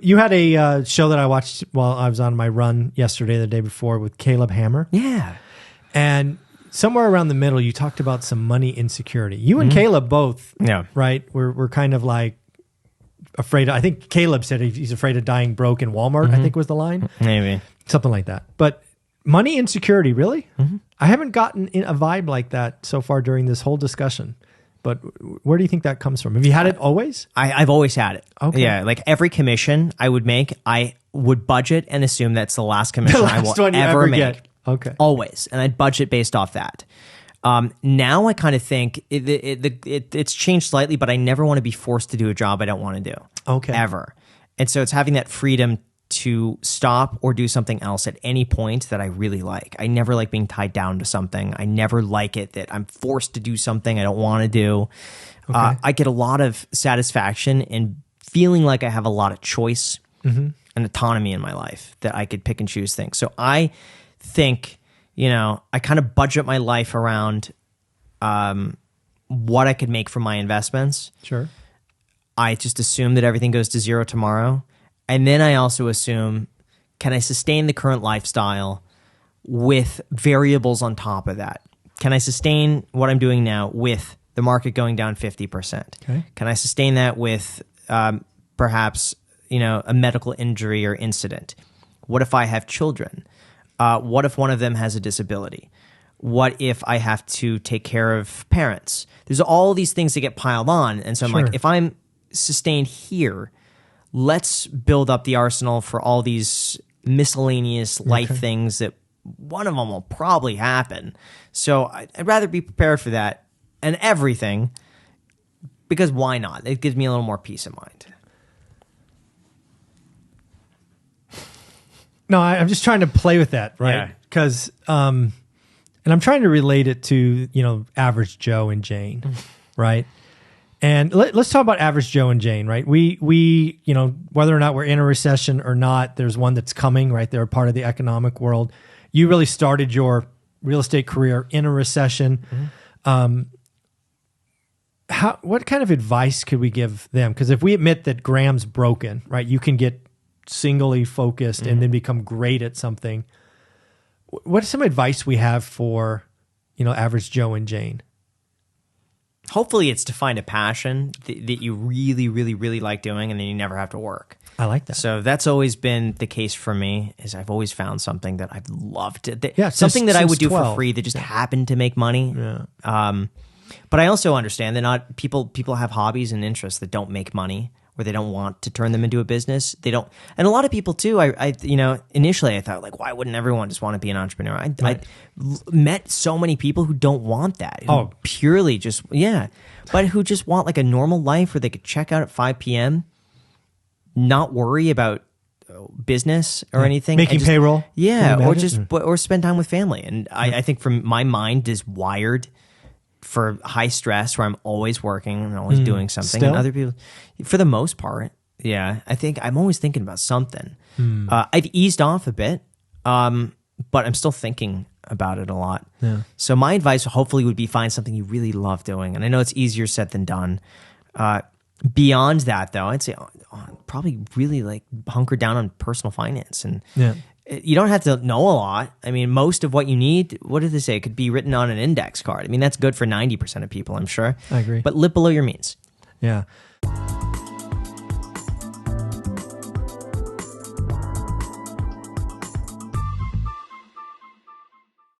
You had a show that I watched while I was on my run yesterday, the day before, with Caleb Hammer. Yeah. And somewhere around the middle, you talked about some money insecurity. You and Caleb both, right? We're kind of like afraid. I think Caleb said he's afraid of dying broke in Walmart, I think was the line. Maybe. Something like that. But money insecurity, really? I haven't gotten in a vibe like that so far during this whole discussion. But where do you think that comes from? Have you had it always? I've always had it. Okay. Yeah, like every commission I would make, I would budget and assume that's the last commission I will ever make. Get. Okay. Always. And I'd budget based off that. Now I kind of think it's changed slightly, but I never want to be forced to do a job I don't want to do. Okay. Ever. And so it's having that freedom to stop or do something else at any point that I really like. I never like being tied down to something. I never like it that I'm forced to do something I don't want to do. Okay. I get a lot of satisfaction in feeling like I have a lot of choice and autonomy in my life, that I could pick and choose things. So I think, I kind of budget my life around what I could make from my investments. Sure. I just assume that everything goes to zero tomorrow. And then I also assume, can I sustain the current lifestyle with variables on top of that? Can I sustain what I'm doing now with the market going down 50%? Okay. Can I sustain that with perhaps a medical injury or incident? What if I have children? What if one of them has a disability? What if I have to take care of parents? There's all these things that get piled on. And so I'm like, if I'm sustained here, let's build up the arsenal for all these miscellaneous life things that one of them will probably happen. So I'd rather be prepared for that and everything, because why not? It gives me a little more peace of mind. No, I'm just trying to play with that, right? Because, and I'm trying to relate it to, average Joe and Jane, right? And let's talk about average Joe and Jane, right? We, whether or not we're in a recession or not, there's one that's coming, right? They're a part of the economic world. You really started your real estate career in a recession. What kind of advice could we give them? Because if we admit that Graham's broken, right, you can get singly focused and then become great at something. What's some advice we have for, average Joe and Jane? Hopefully it's to find a passion that you really, really, really like doing, and then you never have to work. I like that. So that's always been the case for me, is I've always found something that I've loved. Something since that I would do 12. for free that just happened to make money. Yeah. But I also understand that not people have hobbies and interests that don't make money, or they don't want to turn them into a business. They don't, and a lot of people too. I initially I thought, like, why wouldn't everyone just want to be an entrepreneur? I met so many people who don't want that. Who purely just but who just want like a normal life where they could check out at 5 p.m., not worry about business or anything, making payroll. Or spend time with family. And I think from my mind is wired for high stress, where I'm always working and always doing something. Still? And other people, for the most part, I think I'm always thinking about something. I've eased off a bit, but I'm still thinking about it a lot. Yeah. So my advice hopefully would be find something you really love doing. And I know it's easier said than done. Beyond that, though, I'd say probably really like hunker down on personal finance. And you don't have to know a lot. I mean, most of what you need, what did they say? It could be written on an index card. I mean, that's good for 90% of people, I'm sure. I agree. But live below your means. Yeah.